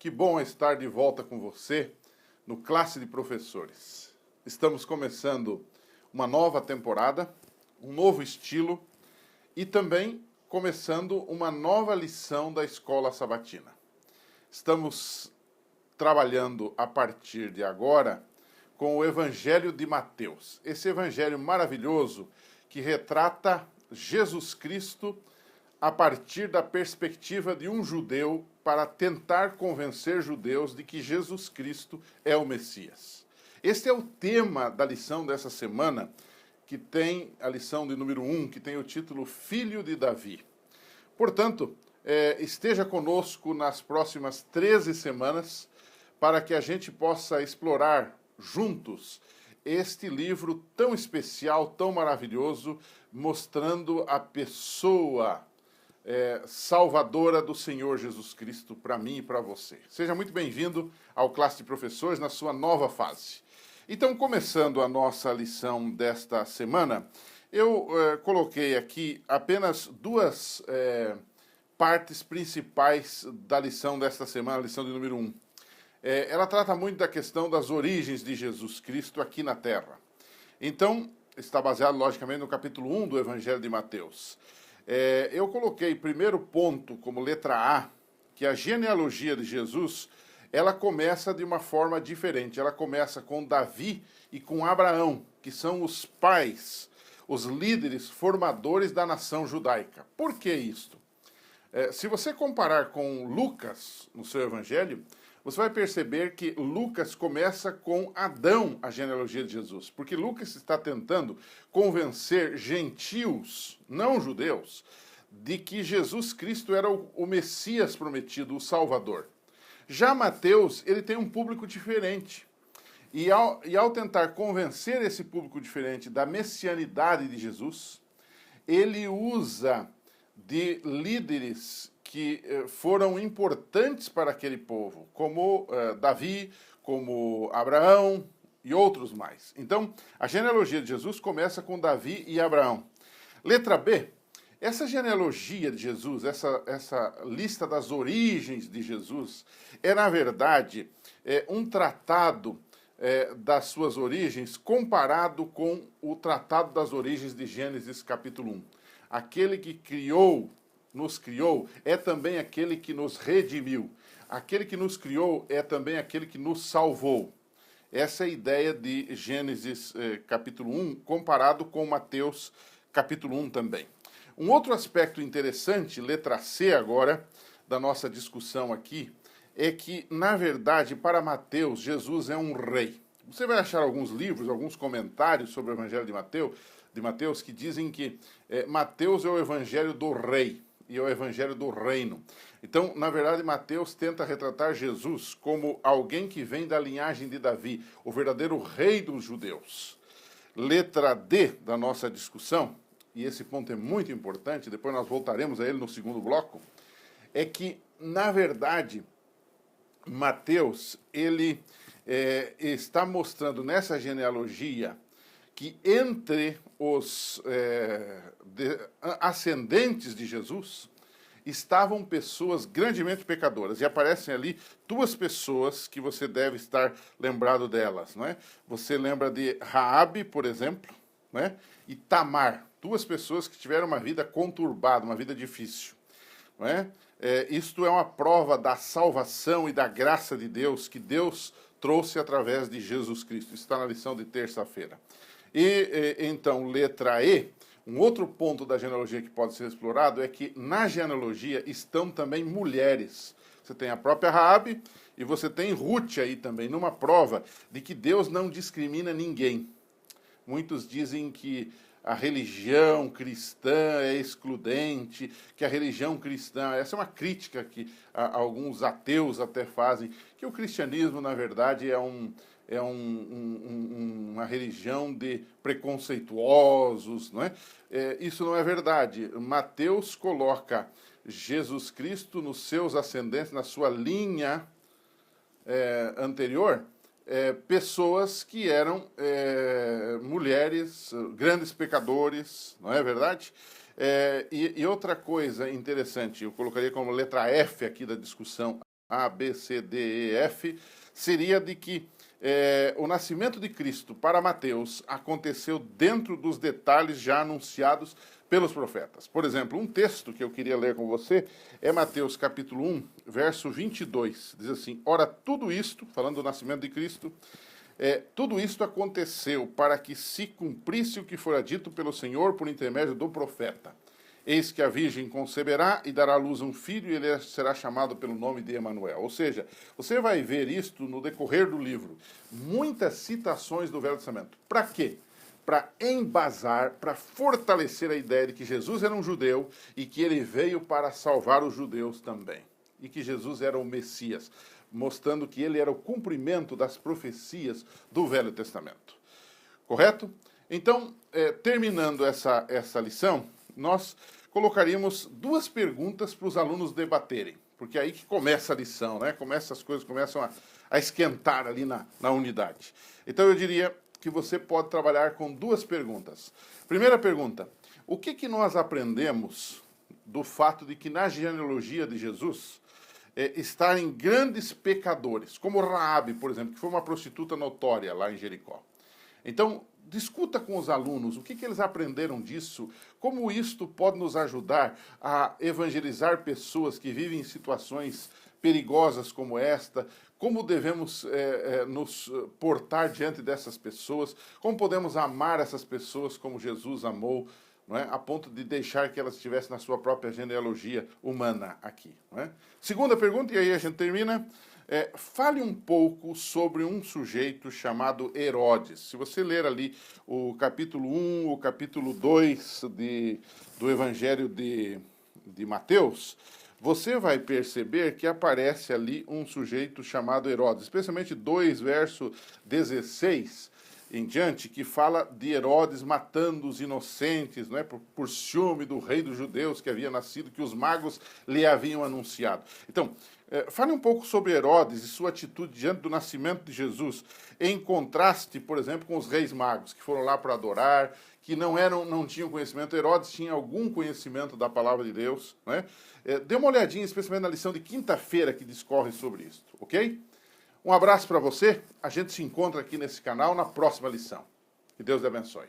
Que bom estar de volta com você no Classe de Professores. Estamos começando uma nova temporada, um novo estilo e também começando uma nova lição da Escola Sabatina. Estamos trabalhando a partir de agora com o Evangelho de Mateus. Esse evangelho maravilhoso que retrata Jesus Cristo a partir da perspectiva de um judeu para tentar convencer judeus de que Jesus Cristo é o Messias. Este é o tema da lição dessa semana, que tem a lição de número 1, que tem o título Filho de Davi. Portanto, esteja conosco nas próximas 13 semanas para que a gente possa explorar juntos este livro tão especial, tão maravilhoso, mostrando a pessoa salvadora do Senhor Jesus Cristo para mim e para você. Seja muito bem-vindo ao Classe de Professores na sua nova fase. Então, começando a nossa lição desta semana, eu coloquei aqui apenas duas partes principais da lição desta semana, a lição de número 1. Ela trata muito da questão das origens de Jesus Cristo aqui na Terra. Então, está baseado, logicamente, no capítulo 1 do Evangelho de Mateus. Eu coloquei primeiro ponto como letra A, que a genealogia de Jesus, ela começa de uma forma diferente. Ela começa com Davi e com Abraão, que são os pais, os líderes formadores da nação judaica. Por que isto? Se você comparar com Lucas, no seu evangelho, você vai perceber que Lucas começa com Adão, a genealogia de Jesus. Porque Lucas está tentando convencer gentios, não judeus, de que Jesus Cristo era o Messias prometido, o Salvador. Já Mateus, ele tem um público diferente. E ao tentar convencer esse público diferente da messianidade de Jesus, ele usa de líderes que foram importantes para aquele povo, como Davi, como Abraão e outros mais. Então, a genealogia de Jesus começa com Davi e Abraão. Letra B, essa genealogia de Jesus, essa lista das origens de Jesus, na verdade, um tratado das suas origens comparado com o tratado das origens de Gênesis capítulo 1. Aquele que nos criou, é também aquele que nos redimiu. Aquele que nos criou é também aquele que nos salvou. Essa é a ideia de Gênesis capítulo 1, comparado com Mateus capítulo 1 também. Um outro aspecto interessante, letra C agora, da nossa discussão aqui, é que, na verdade, para Mateus, Jesus é um rei. Você vai achar alguns livros, alguns comentários sobre o Evangelho de Mateus que dizem que Mateus é o Evangelho do rei e é o Evangelho do reino. Então, na verdade, Mateus tenta retratar Jesus como alguém que vem da linhagem de Davi, o verdadeiro rei dos judeus. Letra D da nossa discussão, e esse ponto é muito importante, depois nós voltaremos a ele no segundo bloco, é que, na verdade, Mateus, ele está mostrando nessa genealogia que entre os ascendentes de Jesus estavam pessoas grandemente pecadoras. E aparecem ali duas pessoas que você deve estar lembrado delas, não é? Você lembra de Raabe, por exemplo, não é? E Tamar, duas pessoas que tiveram uma vida conturbada, uma vida difícil, não é? Isto é uma prova da salvação e da graça de Deus que Deus trouxe através de Jesus Cristo. Isso está na lição de terça-feira. E então, letra E, um outro ponto da genealogia que pode ser explorado é que na genealogia estão também mulheres. Você tem a própria Raabe e você tem Ruth aí também, numa prova de que Deus não discrimina ninguém. Muitos dizem que a religião cristã é excludente, que a religião cristã... Essa é uma crítica que alguns ateus até fazem, que o cristianismo, na verdade, é uma religião de preconceituosos, não é? Isso não é verdade. Mateus coloca Jesus Cristo nos seus ascendentes, na sua linha anterior, pessoas que eram mulheres, grandes pecadores, não é verdade? E outra coisa interessante, eu colocaria como letra F aqui da discussão, A, B, C, D, E, F, seria de que o nascimento de Cristo para Mateus aconteceu dentro dos detalhes já anunciados pelos profetas. Por exemplo, um texto que eu queria ler com você é Mateus capítulo 1, verso 22. Diz assim: ora, tudo isto, falando do nascimento de Cristo, tudo isto aconteceu para que se cumprisse o que fora dito pelo Senhor por intermédio do profeta. Eis que a virgem conceberá e dará à luz um filho, e ele será chamado pelo nome de Emanuel. Ou seja, você vai ver isto no decorrer do livro. Muitas citações do Velho Testamento. Para quê? Para embasar, para fortalecer a ideia de que Jesus era um judeu e que ele veio para salvar os judeus também. E que Jesus era o Messias, mostrando que ele era o cumprimento das profecias do Velho Testamento. Correto? Então, terminando essa lição, nós colocaríamos duas perguntas para os alunos debaterem, porque é aí que começa a lição, né? As coisas começam a esquentar ali na unidade. Então eu diria que você pode trabalhar com duas perguntas. Primeira pergunta: o que nós aprendemos do fato de que na genealogia de Jesus estarem grandes pecadores, como Raabe, por exemplo, que foi uma prostituta notória lá em Jericó? Então, discuta com os alunos o que eles aprenderam disso, como isto pode nos ajudar a evangelizar pessoas que vivem em situações perigosas como esta, como devemos nos portar diante dessas pessoas, como podemos amar essas pessoas como Jesus amou, não é? A ponto de deixar que elas estivessem na sua própria genealogia humana aqui. Não é? Segunda pergunta, e aí a gente termina. Fale um pouco sobre um sujeito chamado Herodes. Se você ler ali o capítulo 1, o capítulo 2 do Evangelho de Mateus, você vai perceber que aparece ali um sujeito chamado Herodes, especialmente 2, verso 16 em diante, que fala de Herodes matando os inocentes, não é? por ciúme do rei dos judeus que havia nascido, que os magos lhe haviam anunciado. Então, fale um pouco sobre Herodes e sua atitude diante do nascimento de Jesus, em contraste, por exemplo, com os reis magos, que foram lá para adorar, que não tinham conhecimento. Herodes tinha algum conhecimento da palavra de Deus. Não é? Dê uma olhadinha, especialmente na lição de quinta-feira, que discorre sobre isso, ok? Um abraço para você, a gente se encontra aqui nesse canal na próxima lição. Que Deus te abençoe.